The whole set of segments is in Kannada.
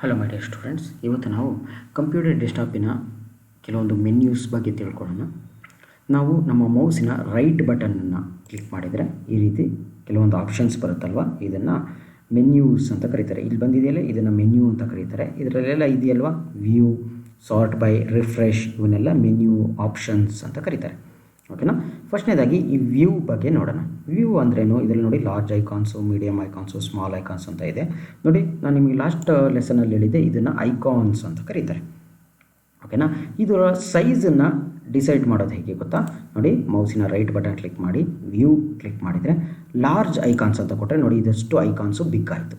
ಹಲೋ ಮೈ ಡಿಯರ್ ಸ್ಟೂಡೆಂಟ್ಸ್, ಇವತ್ತು ನಾವು ಕಂಪ್ಯೂಟರ್ ಡೆಸ್ಕ್ಟಾಪಿನ ಕೆಲವೊಂದು ಮೆನ್ಯೂಸ್ ಬಗ್ಗೆ ತಿಳ್ಕೊಳ್ಳೋಣ. ನಾವು ನಮ್ಮ ಮೌಸಿನ ರೈಟ್ ಬಟನನ್ನು ಕ್ಲಿಕ್ ಮಾಡಿದರೆ ಈ ರೀತಿ ಕೆಲವೊಂದು ಆಪ್ಷನ್ಸ್ ಬರುತ್ತಲ್ವ, ಇದನ್ನು ಮೆನ್ಯೂಸ್ ಅಂತ ಕರೀತಾರೆ. ಇಲ್ಲಿ ಬಂದಿದೆಯಲ್ಲ, ಇದನ್ನು ಮೆನ್ಯೂ ಅಂತ ಕರೀತಾರೆ. ಇದರಲ್ಲೆಲ್ಲ ಇದೆಯಲ್ವ, ವ್ಯೂ, ಸಾರ್ಟ್ ಬೈ, ರಿಫ್ರೆಶ್, ಇವನ್ನೆಲ್ಲ ಮೆನ್ಯೂ ಆಪ್ಷನ್ಸ್ ಅಂತ ಕರೀತಾರೆ. ಓಕೆನಾ. ಫಸ್ಟ್ನೇದಾಗಿ ಈ ವ್ಯೂ ಬಗ್ಗೆ ನೋಡೋಣ. ವ್ಯೂ ಅಂದ್ರೇನು? ಇದರಲ್ಲಿ ನೋಡಿ ಲಾರ್ಜ್ ಐಕಾನ್ಸು, ಮೀಡಿಯಮ್ ಐಕಾನ್ಸು, ಸ್ಮಾಲ್ ಐಕಾನ್ಸ್ ಅಂತ ಇದೆ. ನೋಡಿ, ನಾನು ನಿಮಗೆ ಲಾಸ್ಟ್ ಲೆಸನಲ್ಲಿ ಹೇಳಿದ್ದೆ, ಇದನ್ನು ಐಕಾನ್ಸ್ ಅಂತ ಕರೀತಾರೆ. ಓಕೆನಾ. ಇದರ ಸೈಜನ್ನು ಡಿಸೈಡ್ ಮಾಡೋದು ಹೇಗೆ ಗೊತ್ತಾ? ನೋಡಿ, ಮೌಸಿನ ರೈಟ್ ಬಟನ್ ಕ್ಲಿಕ್ ಮಾಡಿ ವ್ಯೂ ಕ್ಲಿಕ್ ಮಾಡಿದರೆ ಲಾರ್ಜ್ ಐಕಾನ್ಸ್ ಅಂತ ಕೊಟ್ಟರೆ ನೋಡಿ, ಇದಷ್ಟು ಐಕಾನ್ಸು ಬಿಗ್ ಆಯಿತು.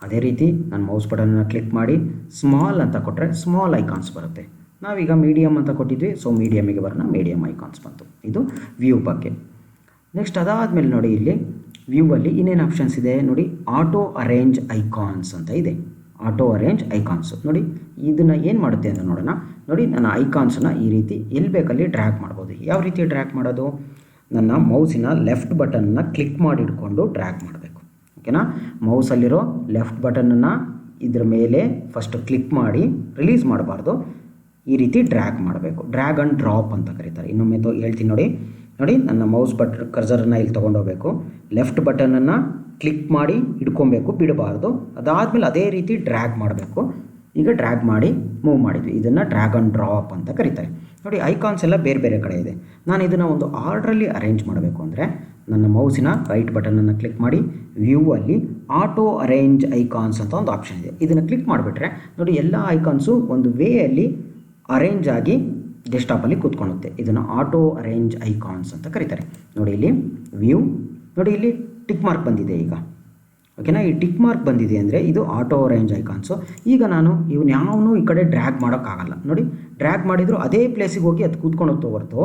ಅದೇ ರೀತಿ ನಾನು ಮೌಸ್ ಬಟನನ್ನು ಕ್ಲಿಕ್ ಮಾಡಿ ಸ್ಮಾಲ್ ಅಂತ ಕೊಟ್ಟರೆ ಸ್ಮಾಲ್ ಐಕಾನ್ಸ್ ಬರುತ್ತೆ. ನಾವೀಗ ಮೀಡಿಯಮ್ ಅಂತ ಕೊಟ್ಟಿದ್ವಿ, ಸೊ ಮೀಡಿಯಮಿಗೆ ಬರೋಣ, ಮೀಡಿಯಮ್ ಐಕಾನ್ಸ್ ಬಂತು. ಇದು ವ್ಯೂ ಬಗ್ಗೆ. ನೆಕ್ಸ್ಟ್ ಅದಾದಮೇಲೆ ನೋಡಿ, ಇಲ್ಲಿ ವ್ಯೂವಲ್ಲಿ ಇನ್ನೇನು ಆಪ್ಷನ್ಸ್ ಇದೆ ನೋಡಿ, ಆಟೋ ಅರೇಂಜ್ ಐಕಾನ್ಸ್ ಅಂತ ಇದೆ. ಆಟೋ ಅರೇಂಜ್ ಐಕಾನ್ಸು ನೋಡಿ, ಇದನ್ನು ಏನು ಮಾಡುತ್ತೆ ಅಂತ ನೋಡೋಣ. ನೋಡಿ, ನನ್ನ ಐಕಾನ್ಸನ್ನು ಈ ರೀತಿ ಎಲ್ಲಿ ಬೇಕಲ್ಲಿ ಡ್ರ್ಯಾಗ್ ಮಾಡ್ಬೋದು. ಯಾವ ರೀತಿ ಡ್ರ್ಯಾಗ್ ಮಾಡೋದು? ನನ್ನ ಮೌಸಿನ ಲೆಫ್ಟ್ ಬಟನ್ನ ಕ್ಲಿಕ್ ಮಾಡಿ ಇಟ್ಕೊಂಡು ಡ್ರ್ಯಾಗ್ ಮಾಡಬೇಕು. ಓಕೆನಾ. ಮೌಸಲ್ಲಿರೋ ಲೆಫ್ಟ್ ಬಟನನ್ನು ಇದ್ರ ಮೇಲೆ ಫಸ್ಟ್ ಕ್ಲಿಕ್ ಮಾಡಿ ರಿಲೀಸ್ ಮಾಡಬಾರ್ದು, ಈ ರೀತಿ ಡ್ರ್ಯಾಗ್ ಮಾಡಬೇಕು. ಡ್ರ್ಯಾಗ್ ಆ್ಯಂಡ್ ಡ್ರಾಪ್ ಅಂತ ಕರೀತಾರೆ. ಇನ್ನೊಮ್ಮೆ ಹೇಳ್ತೀನಿ ನೋಡಿ. ನೋಡಿ, ನನ್ನ ಮೌಸ್ ಕರ್ಸರನ್ನು ಇಲ್ಲಿ ತೊಗೊಂಡೋಗ್ಬೇಕು, ಲೆಫ್ಟ್ ಬಟನನ್ನು ಕ್ಲಿಕ್ ಮಾಡಿ ಇಟ್ಕೊಬೇಕು, ಬಿಡಬಾರ್ದು. ಅದಾದಮೇಲೆ ಅದೇ ರೀತಿ ಡ್ರ್ಯಾಗ್ ಮಾಡಬೇಕು. ಈಗ ಡ್ರ್ಯಾಗ್ ಮಾಡಿ ಮೂವ್ ಮಾಡಿದ್ವಿ, ಇದನ್ನು ಡ್ರ್ಯಾಗ್ ಆ್ಯಂಡ್ ಡ್ರಾಪ್ ಅಂತ ಕರೀತಾರೆ. ನೋಡಿ, ಐಕಾನ್ಸ್ ಎಲ್ಲ ಬೇರೆ ಬೇರೆ ಕಡೆ ಇದೆ. ನಾನು ಇದನ್ನು ಒಂದು ಆರ್ಡ್ರಲ್ಲಿ ಅರೇಂಜ್ ಮಾಡಬೇಕು ಅಂದರೆ ನನ್ನ ಮೌಸಿನ ರೈಟ್ ಬಟನನ್ನು ಕ್ಲಿಕ್ ಮಾಡಿ ವ್ಯೂವಲ್ಲಿ ಆಟೋ ಅರೇಂಜ್ ಐಕಾನ್ಸ್ ಅಂತ ಒಂದು ಆಪ್ಷನ್ ಇದೆ. ಇದನ್ನು ಕ್ಲಿಕ್ ಮಾಡಿಬಿಟ್ರೆ ನೋಡಿ, ಎಲ್ಲ ಐಕಾನ್ಸು ಒಂದು ವೇಯಲ್ಲಿ ಅರೇಂಜ್ ಆಗಿ ಡೆಸ್ಕ್ಟಾಪಲ್ಲಿ ಕೂತ್ಕೊಳ್ಳುತ್ತೆ. ಇದನ್ನು ಆಟೋ ಅರೇಂಜ್ ಐಕಾನ್ಸ್ ಅಂತ ಕರೀತಾರೆ. ನೋಡಿ, ಇಲ್ಲಿ ವ್ಯೂ, ನೋಡಿ ಇಲ್ಲಿ ಟಿಕ್ ಮಾರ್ಕ್ ಬಂದಿದೆ ಈಗ. ಓಕೆನಾ. ಈ ಟಿಕ್ ಮಾರ್ಕ್ ಬಂದಿದೆ ಅಂದರೆ ಇದು ಆಟೋ ಅರೇಂಜ್ ಐಕಾನ್ಸು. ಈಗ ನಾನು ಇವನು ಯಾವನು ಈ ಕಡೆ ಡ್ರ್ಯಾಗ್ ಮಾಡೋಕ್ಕಾಗಲ್ಲ. ನೋಡಿ, ಡ್ರ್ಯಾಗ್ ಮಾಡಿದರೂ ಅದೇ ಪ್ಲೇಸಿಗೆ ಹೋಗಿ ಅದು ಕೂತ್ಕೊಂಡು ಹೋಗ್ತಾ ಹೊರತು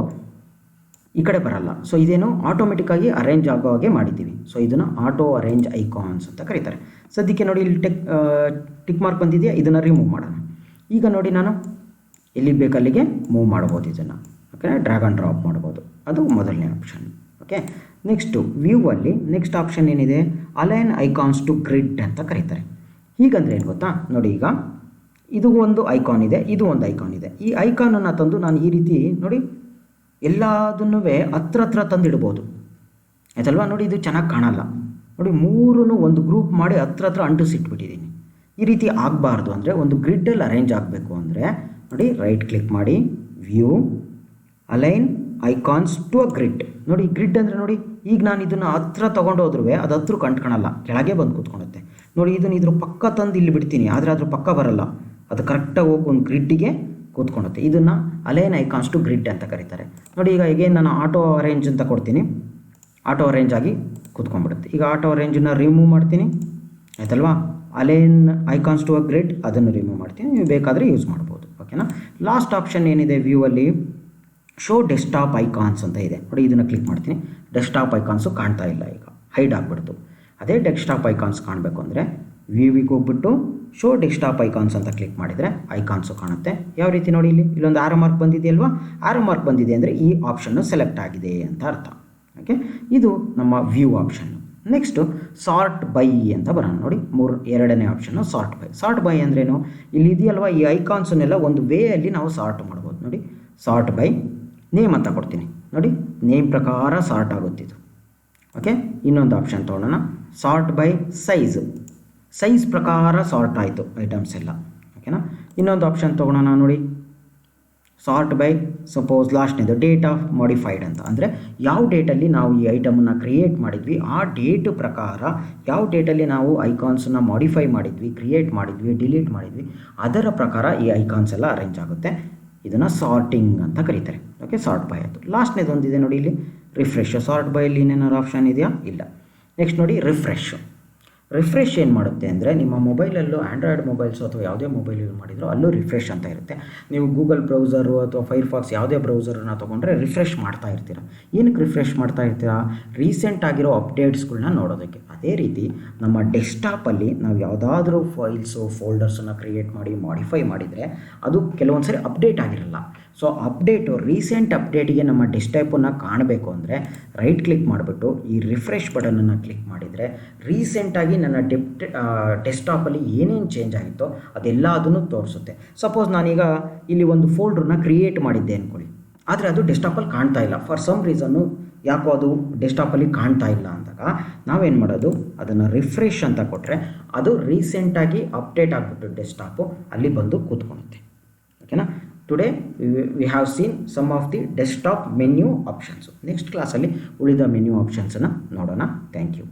ಈ ಕಡೆ ಬರಲ್ಲ. ಸೊ ಇದೇನು ಆಟೋಮೆಟಿಕ್ಕಾಗಿ ಅರೇಂಜ್ ಆಗೋ ಹಾಗೆ ಮಾಡಿದ್ದೀವಿ. ಸೊ ಇದನ್ನು ಆಟೋ ಅರೇಂಜ್ ಐಕಾನ್ಸ್ ಅಂತ ಕರೀತಾರೆ. ಸದ್ಯಕ್ಕೆ ನೋಡಿ, ಇಲ್ಲಿ ಟಿಕ್ ಮಾರ್ಕ್ ಬಂದಿದೆಯಾ, ಇದನ್ನು ರಿಮೂವ್ ಮಾಡೋಣ. ಈಗ ನೋಡಿ, ನಾನು ಎಲ್ಲಿ ಬೇಕಲ್ಲಿಗೆ ಮೂವ್ ಮಾಡ್ಬೋದು ಇದನ್ನು. ಓಕೆ, ಡ್ರ್ಯಾಗ್ ಆ್ಯಂಡ್ ಡ್ರಾಪ್ ಮಾಡ್ಬೋದು. ಅದು ಮೊದಲನೇ ಆಪ್ಷನ್. ಓಕೆ. ನೆಕ್ಸ್ಟು ವ್ಯೂವಲ್ಲಿ ನೆಕ್ಸ್ಟ್ ಆಪ್ಷನ್ ಏನಿದೆ, ಅಲೈನ್ ಐಕಾನ್ಸ್ ಟು ಗ್ರಿಡ್ ಅಂತ ಕರೀತಾರೆ. ಹೀಗಂದರೆ ಏನು ಗೊತ್ತಾ? ನೋಡಿ, ಈಗ ಇದು ಒಂದು ಐಕಾನ್ ಇದೆ, ಇದು ಒಂದು ಐಕಾನ್ ಇದೆ. ಈ ಐಕಾನನ್ನು ತಂದು ನಾನು ಈ ರೀತಿ ನೋಡಿ ಎಲ್ಲದನ್ನೂ ಹತ್ರ ತಂದಿಡ್ಬೋದು, ಆಯ್ತಲ್ವಾ? ನೋಡಿ, ಇದು ಚೆನ್ನಾಗಿ ಕಾಣಲ್ಲ. ನೋಡಿ, ಮೂರನ್ನು ಒಂದು ಗ್ರೂಪ್ ಮಾಡಿ ಹತ್ರ ಅಂಟಿಸಿಟ್ಬಿಟ್ಟಿದ್ದೀನಿ. ಈ ರೀತಿ ಆಗಬಾರ್ದು ಅಂದರೆ, ಒಂದು ಗ್ರಿಡ್ಡಲ್ಲಿ ಅರೇಂಜ್ ಆಗಬೇಕು ಅಂದರೆ ನೋಡಿ, ರೈಟ್ ಕ್ಲಿಕ್ ಮಾಡಿ view, align icons to a grid. ನೋಡಿ, ಗ್ರಿಡ್ ಅಂದರೆ ನೋಡಿ, ಈಗ ನಾನು ಇದನ್ನು ಹತ್ರ ತೊಗೊಂಡೋದ್ರೂ ಅದು ಹತ್ರ ಕಂಡ್ಕೊಳಲ್ಲ, ಕೆಳಗೆ ಬಂದು ಕೂತ್ಕೊಳ್ಳುತ್ತೆ. ನೋಡಿ, ಇದನ್ನು ಇದ್ರ ಪಕ್ಕ ತಂದು ಇಲ್ಲಿ ಬಿಡ್ತೀನಿ, ಆದರೆ ಅದ್ರ ಪಕ್ಕ ಬರಲ್ಲ, ಅದು ಕರೆಕ್ಟಾಗಿ ಹೋಗಿ ಒಂದು ಗ್ರಿಡ್ಡಿಗೆ ಕೂತ್ಕೊಳ್ಳುತ್ತೆ. ಇದನ್ನು ಅಲೈನ್ ಐಕಾನ್ಸ್ ಟು ಗ್ರಿಡ್ ಅಂತ ಕರೀತಾರೆ. ನೋಡಿ, ಈಗ ಹೇಗೇನು ನಾನು ಆಟೋ ಅರೇಂಜ್ ಅಂತ ಕೊಡ್ತೀನಿ, ಆಟೋ ಅರೇಂಜ್ ಆಗಿ ಕೂತ್ಕೊಂಡ್ಬಿಡುತ್ತೆ. ಈಗ ಆಟೋ ಅರೇಂಜನ್ನು ರಿಮೂವ್ ಮಾಡ್ತೀನಿ, ಆಯ್ತಲ್ವಾ? Align icons to a grid ಅದನ್ನು ರಿಮೂವ್ ಮಾಡ್ತೀನಿ, ನೀವು ಬೇಕಾದರೆ ಯೂಸ್ ಮಾಡ್ಬೋದು. ಓಕೆನಾ. ಲಾಸ್ಟ್ ಆಪ್ಷನ್ ಏನಿದೆ ವ್ಯೂವಲ್ಲಿ, ಶೋ ಡೆಸ್ಕ್ಟಾಪ್ ಐಕಾನ್ಸ್ ಅಂತ ಇದೆ. ನೋಡಿ, ಇದನ್ನು ಕ್ಲಿಕ್ ಮಾಡ್ತೀನಿ, ಡೆಸ್ಕ್ಟಾಪ್ ಐಕಾನ್ಸು ಕಾಣ್ತಾ ಇಲ್ಲ, ಈಗ ಹೈಡ್ ಆಗಿಬಿಡ್ತು. ಅದೇ ಡೆಸ್ಕ್ಟಾಪ್ ಐಕಾನ್ಸ್ ಕಾಣಬೇಕು ಅಂದರೆ ವ್ಯೂವಿಗೆ ಹೋಗ್ಬಿಟ್ಟು ಶೋ ಡೆಸ್ಕ್ಟಾಪ್ ಐಕಾನ್ಸ್ ಅಂತ ಕ್ಲಿಕ್ ಮಾಡಿದರೆ ಐಕಾನ್ಸು ಕಾಣುತ್ತೆ. ಯಾವ ರೀತಿ ನೋಡಿ, ಇಲ್ಲೊಂದು ಆರೋ ಮಾರ್ಕ್ ಬಂದಿದೆಯಲ್ವಾ, ಆರೋ ಮಾರ್ಕ್ ಬಂದಿದೆ ಅಂದರೆ ಈ ಆಪ್ಷನ್ನು ಸೆಲೆಕ್ಟ್ ಆಗಿದೆ ಅಂತ ಅರ್ಥ. ಓಕೆ, ಇದು ನಮ್ಮ view option. Next sort by ಅಂತ ಬರೋಣ. ನೋಡಿ, ಎರಡನೇ option sort by. Sort by ಅಂದ್ರೇನು? ಇಲ್ಲಿ ಇದೆಯಲ್ವ, ಈ ಐಕಾನ್ಸನ್ನೆಲ್ಲ ಒಂದು ವೇಯಲ್ಲಿ ನಾವು ಸಾರ್ಟ್ ಮಾಡ್ಬೋದು. ನೋಡಿ, ಸಾರ್ಟ್ ಬೈ ನೇಮ್ ಅಂತ ಕೊಡ್ತೀನಿ. ನೋಡಿ, ನೇಮ್ ಪ್ರಕಾರ ಸಾರ್ಟ್ ಆಗುತ್ತಿದ್ದು. ಓಕೆ. ಇನ್ನೊಂದು ಆಪ್ಷನ್ ತೊಗೊಳ್ಳೋಣ, ಸಾರ್ಟ್ ಬೈ ಸೈಜ್ ಪ್ರಕಾರ ಸಾರ್ಟ್ ಆಯಿತು ಐಟಮ್ಸ್ ಎಲ್ಲ. ಓಕೆನಾ. ಇನ್ನೊಂದು ಆಪ್ಷನ್ ತೊಗೊಳ್ಳೋಣ. ನೋಡಿ, ಸಾರ್ಟ್ ಬೈ ಸಪೋಸ್ ಲಾಸ್ಟ್ನೇದು ಡೇಟ್ ಆಫ್ ಮಾಡಿಫೈಡ್ ಅಂತ. ಅಂದರೆ ಯಾವ ಡೇಟಲ್ಲಿ ನಾವು ಈ ಐಟಮನ್ನು ಕ್ರಿಯೇಟ್ ಮಾಡಿದ್ವಿ, ಆ ಡೇಟ್ ಪ್ರಕಾರ ಯಾವ ಡೇಟಲ್ಲಿ ನಾವು ಐಕಾನ್ಸನ್ನು ಮಾಡಿಫೈ ಮಾಡಿದ್ವಿ, ಕ್ರಿಯೇಟ್ ಮಾಡಿದ್ವಿ, ಡಿಲೀಟ್ ಮಾಡಿದ್ವಿ, ಅದರ ಪ್ರಕಾರ ಈ ಐಕಾನ್ಸ್ ಎಲ್ಲ ಅರೇಂಜ್ ಆಗುತ್ತೆ. ಇದನ್ನು ಸಾರ್ಟಿಂಗ್ ಅಂತ ಕರೀತಾರೆ. ಓಕೆ, ಸಾರ್ಟ್ ಬೈ ಆಯಿತು. ಲಾಸ್ಟ್ನೇದು ಒಂದಿದೆ ನೋಡಿ, ಇಲ್ಲಿ ರಿಫ್ರೆಶ್. ಸಾರ್ಟ್ ಬೈಯಲ್ಲಿ ಇನ್ನೇನಾದ್ರು ಆಪ್ಷನ್ ಇದೆಯಾ? ಇಲ್ಲ. ನೆಕ್ಸ್ಟ್ ನೋಡಿ, ರಿಫ್ರೆಶ್ ಏನು ಮಾಡುತ್ತೆ ಅಂದರೆ, ನಿಮ್ಮ ಮೊಬೈಲಲ್ಲೂ ಆ್ಯಂಡ್ರಾಯ್ಡ್ ಮೊಬೈಲ್ಸು ಅಥವಾ ಯಾವುದೇ ಮೊಬೈಲ್ ಯೂಸ್ ಮಾಡಿದರೂ ಅಲ್ಲೂ ರಿಫ್ರೆಶ್ ಅಂತ ಇರುತ್ತೆ. ನೀವು ಗೂಗಲ್ ಬ್ರೌಸರು ಅಥವಾ ಫೈರ್ಫಾಕ್ಸ್ ಯಾವುದೇ ಬ್ರೌಸರನ್ನು ತೊಗೊಂಡ್ರೆ ರಿಫ್ರೆಶ್ ಮಾಡ್ತಾ ಇರ್ತೀರ. ಏನಕ್ಕೆ ರಿಫ್ರೆಶ್ ಮಾಡ್ತಾ ಇರ್ತೀರಾ? ರೀಸೆಂಟ್ ಆಗಿರೋ ಅಪ್ಡೇಟ್ಸ್ಗಳನ್ನ ನೋಡೋದಕ್ಕೆ. ಅದೇ ರೀತಿ ನಮ್ಮ ಡೆಸ್ಕ್ಟಾಪಲ್ಲಿ ನಾವು ಯಾವುದಾದ್ರೂ ಫೈಲ್ಸು ಫೋಲ್ಡರ್ಸನ್ನು ಕ್ರಿಯೇಟ್ ಮಾಡಿ ಮಾಡಿಫೈ ಮಾಡಿದರೆ ಅದು ಕೆಲವೊಂದು ಸರಿ ಅಪ್ಡೇಟ್ ಆಗಿರಲ್ಲ. ಸೊ ರೀಸೆಂಟ್ ಅಪ್ಡೇಟಿಗೆ ನಮ್ಮ ಡೆಸ್ಕ್ಟಾಪನ್ನು ಕಾಣಬೇಕು ಅಂದರೆ ರೈಟ್ ಕ್ಲಿಕ್ ಮಾಡಿಬಿಟ್ಟು ಈ ರಿಫ್ರೆಶ್ ಬಟನನ್ನು ಕ್ಲಿಕ್ ಮಾಡಿದರೆ ರೀಸೆಂಟಾಗಿ ನನ್ನ ಡೆಸ್ಕ್ಟಾಪಲ್ಲಿ ಏನೇನು ಚೇಂಜ್ ಆಗಿತ್ತೋ ಅದೆಲ್ಲ ಅದನ್ನು ತೋರಿಸುತ್ತೆ. ಸಪೋಸ್ ನಾನೀಗ ಇಲ್ಲಿ ಒಂದು ಫೋಲ್ಡ್ರನ್ನ ಕ್ರಿಯೇಟ್ ಮಾಡಿದ್ದೆ ಅಂದ್ಕೊಳ್ಳಿ, ಆದರೆ ಅದು ಡೆಸ್ಕ್ಟಾಪಲ್ಲಿ ಕಾಣ್ತಾ ಇಲ್ಲ. ಫಾರ್ ಸಮ್ ರೀಸನ್ನು ಯಾಕೋ ಅದು ಡೆಸ್ಕ್ಟಾಪಲ್ಲಿ ಕಾಣ್ತಾ ಇಲ್ಲ ಅಂದಾಗ ನಾವೇನು ಮಾಡೋದು, ಅದನ್ನು ರಿಫ್ರೆಶ್ ಅಂತ ಕೊಟ್ಟರೆ ಅದು ರೀಸೆಂಟಾಗಿ ಅಪ್ಡೇಟ್ ಆಗಿಬಿಟ್ಟು ಡೆಸ್ಕ್ಟಾಪು ಅಲ್ಲಿ ಬಂದು ಕೂತ್ಕೊಳ್ಳುತ್ತೆ. ಓಕೆನಾ? Today we have seen some of the desktop menu options. Next ಕ್ಲಾಸಲ್ಲಿ ಉಳಿದ ಮೆನ್ಯೂ ಆಪ್ಷನ್ಸನ್ನು ನೋಡೋಣ. Thank you.